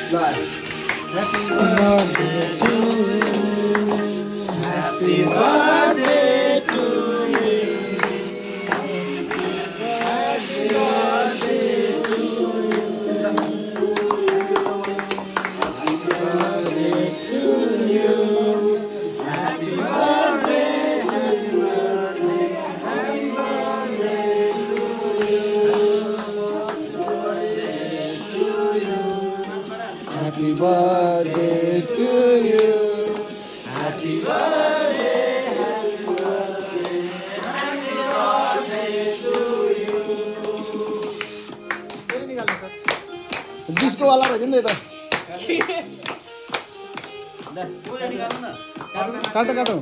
Happy birthday to you. Happy birthday to you. Happy birthday to you. Happy birthday to you. Happy birthday, happy birthday, happy birthday to you. Happy birthday to you. Happy birthday, happy birthday, happy birthday to you. Disco वाला भइदियो नि त काटो काटो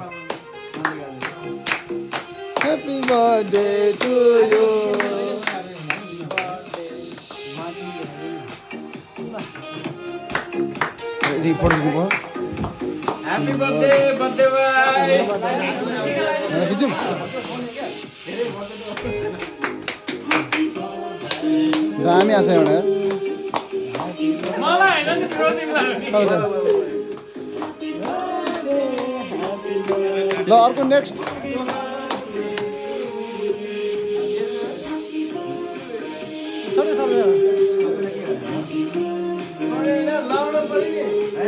happy birthday to you यदि photo दिनु Happy birthday, birthday boy. खिच्यौँ दामी आछ एउटा मलाई हैन नि प्रोटिनलाई हौ त ल अर्को नेक्स्ट छोड्यो